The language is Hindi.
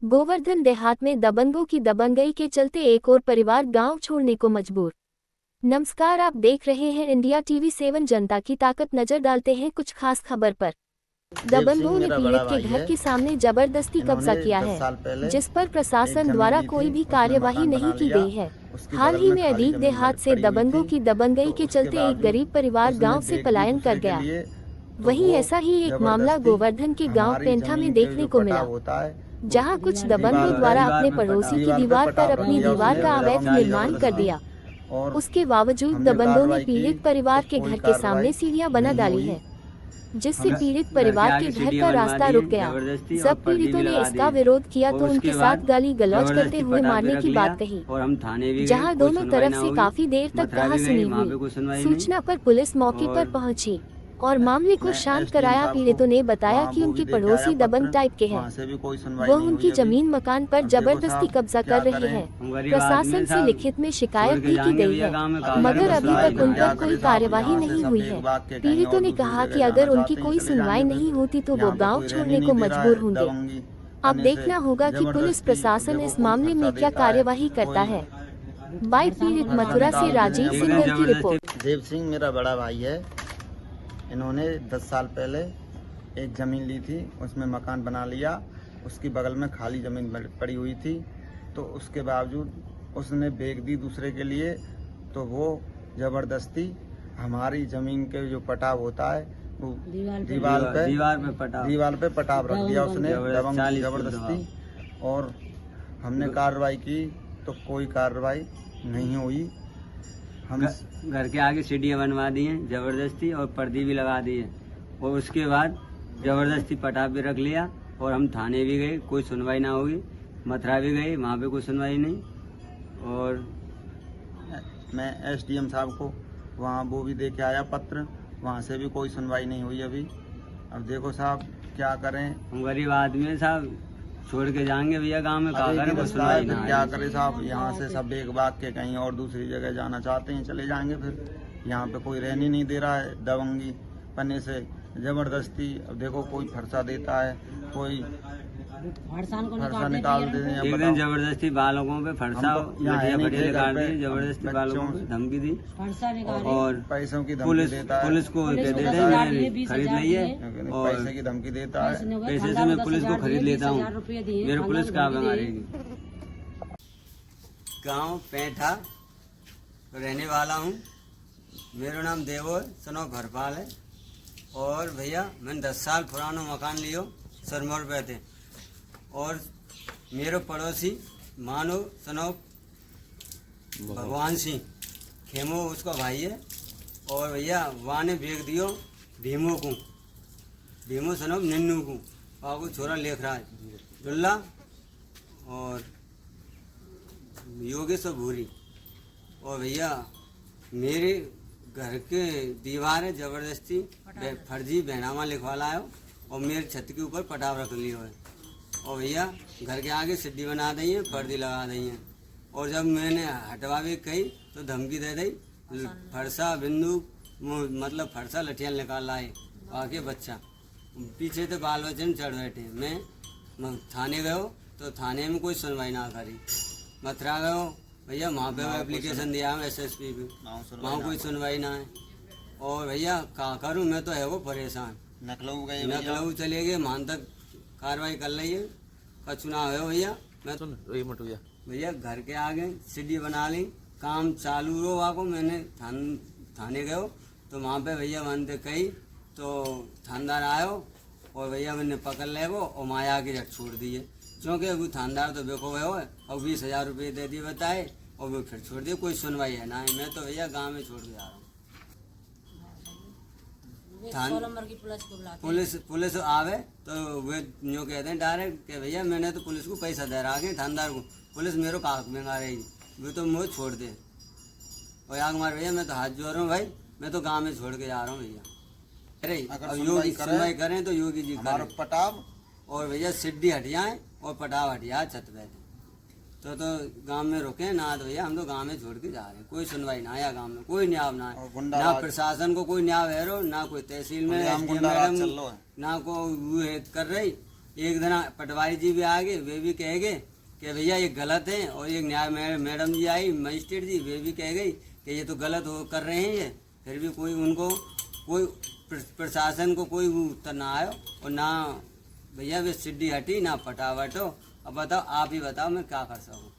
गोवर्धन देहात में दबंगों की दबंगई के चलते एक और परिवार गांव छोड़ने को मजबूर। नमस्कार, आप देख रहे हैं इंडिया टीवी 7 जनता की ताकत। नजर डालते हैं कुछ खास खबर पर। दबंगों ने पीड़ित के घर के सामने जबरदस्ती कब्जा किया है, जिस पर प्रशासन द्वारा कोई भी कार्यवाही नहीं की गई है। हाल ही में अदीक देहात से दबंगों की दबंगई के चलते एक गरीब परिवार गांव से पलायन कर गया। वहीं ऐसा ही एक मामला गोवर्धन के गांव पेंठा में देखने को मिला, जहां कुछ दबंगों द्वारा अपने पड़ोसी की दीवार पर अपनी दीवार का अवैध निर्माण कर दिया। उसके बावजूद दबंगों ने पीड़ित परिवार के घर के सामने सीढ़ियां बना डाली है, जिससे पीड़ित परिवार के घर का रास्ता रुक गया। जब पीड़ितों ने इसका विरोध किया तो उनके साथ गाली गलौज करते हुए मारने की बात कही, जहां दोनों तरफ से काफी देर तक कहासुनी हुई। सूचना पर पुलिस मौके पर पहुंची और मामले को शांत कराया। पीड़ितों ने बताया कि उनके पड़ोसी दबंग टाइप के हैं, वो उनकी जमीन मकान पर जबरदस्ती कब्जा कर रहे हैं। प्रशासन से लिखित में शिकायत भी की गई है, मगर अभी तक उन पर कोई कार्यवाही नहीं हुई है। पीड़ितों ने कहा कि अगर उनकी कोई सुनवाई नहीं होती तो वो गाँव छोड़ने को मजबूर होंगे। अब देखना होगा कि पुलिस प्रशासन इस मामले में क्या कार्यवाही करता है। बाई पीड़ित मथुरा से राजीव सिंगर की रिपोर्ट। देव सिंह मेरा बड़ा भाई है। इन्होंने 10 साल पहले एक ज़मीन ली थी, उसमें मकान बना लिया। उसकी बगल में खाली ज़मीन पड़ी हुई थी, तो उसके बावजूद उसने बेच दी दूसरे के लिए। तो वो ज़बरदस्ती हमारी ज़मीन के जो पटाव होता है वो दीवार पे पटाव रख दिया उसने ज़बरदस्ती। और हमने कार्रवाई की तो कोई कार्रवाई नहीं हुई। हम घर के आगे सीढ़ियाँ बनवा दी हैं जबरदस्ती, और पर्दी भी लगा दी है, और उसके बाद जबरदस्ती पटाव भी रख लिया। और हम थाने भी गए, कोई सुनवाई ना होगी। मथुरा भी गए, वहाँ पे कोई सुनवाई नहीं। और मैं एसडीएम साहब को वहाँ वो भी दे के आया पत्र, वहाँ से भी कोई सुनवाई नहीं हुई अभी। अब देखो साहब क्या करें, हम गरीब आदमी हैं साहब, छोड़ के जाएंगे भैया गांव में, क्या करें, क्या करें साहब। यहाँ से सब एक भाग के कहीं और दूसरी जगह जाना चाहते हैं, चले जाएंगे। फिर यहाँ पे कोई रहने नहीं दे रहा है दबंगी पन्ने से जबरदस्ती। अब देखो कोई फरसा देता है, कोई फरसा निकाल देते हैं। एक दिन जबरदस्ती बालकों पे फरसा निकाल दी, जबरदस्ती बालकों को धमकी दी, और पैसों की धमकी देता है। पुलिस को देते हैं खरीद लीजिए, और पैसे की धमकी देता है। पैसे से मैं पुलिस को खरीद लेता हूँ, मेरे पुलिस कहाँ पे मारेगी। गाँव पेंठा रहने वाला हूँ। मेरा नाम देवो सनो घरपाल है। और भैया मैंने 10 साल पुराना मकान लियो सरमोर पे थे, और मेरे पड़ोसी मानो सनो भगवान सिंह खेमो उसका भाई है। और भैया वहाँ ने बेच दियो भीमो सनो निन्नू को, बाबू छोरा लिख रहा है दुल्ला और योगेश भूरी। और भैया मेरे घर के दीवार है जबरदस्ती फर्जी बहनामा लिखवा लायो, और मेरे छत के ऊपर पटाव रख लियो है। और भैया घर के आगे सीढ़ी बना दी है, पर्दी लगा दी है। और जब मैंने हटवा भी कही तो धमकी दे दी, फरसा बिंदु मतलब फरसा लठियाँ निकाल लाए आके बच्चा पीछे तो बाल बच्चे चढ़ बैठे। मैं थाने गयो तो थाने में कोई सुनवाई ना करी। मथुरा गयो भैया, वहाँ पे एप्लीकेशन दिया है SSP पे, वहाँ कोई सुनवाई ना है। और भैया क्या करूँ, मैं तो है वो परेशान। नकलऊ चले गए, मान तक कार्रवाई कर ली है, का चुनाव है भैया। मैं भैया घर के आगे सीढ़ी बना ली, काम चालू रहा को। मैंने थाने गयो तो वहाँ पे भैया मानते कही तो थानेदार आयो, और भैया मैंने पकड़ ले वो, और माया के जट छोड़ दिए। क्योंकि वो थानेदार तो बेको गयो है, और 20,000 रुपये दे दिए बताए, और वो फिर छोड़ दिए। कोई सुनवाई है ना। मैं तो भैया गाँव में छोड़ के आ रहा हूँ। पुलिस आवे तो वे जो कहते हैं डायरेक्ट कि भैया मैंने तो पुलिस को पैसा दे रहा है थानेदार को, पुलिस मेरे को आँख में आ रही, वो तो मुझे छोड़ दे। और आग मार भैया मैं तो हाथ जोड़ रहा हूँ भाई, मैं तो गांव में छोड़ के जा रहा हूँ भैया। अरे अब योगी सुनवाई करें तो योगी जी करें पटाव, और भैया सीढ़ी हटियाएं और पटाव हटिया छत पे तो गांव में रुके ना। तो भैया हम तो गांव में छोड़ के जा रहे हैं, कोई सुनवाई ना आया, गांव में कोई न्याय ना है, ना प्रशासन को कोई न्याय है, ना कोई तहसील में मैडम ना को कर रही, एक दिन पटवारी जी भी आ गए, वे भी कह गए कि भैया ये गलत है, और एक न्याय मैडम जी आई, मजिस्ट्रेट जी, वे भी कह गई कि ये तो गलत हो कर रहे हैं ये। फिर भी कोई उनको कोई प्रशासन को कोई उत्तर ना आयो, और ना भैया वे सीढ़ी हटी ना पटावट हो। अब बताओ, आप ही बताओ मैं क्या कर सकूँ।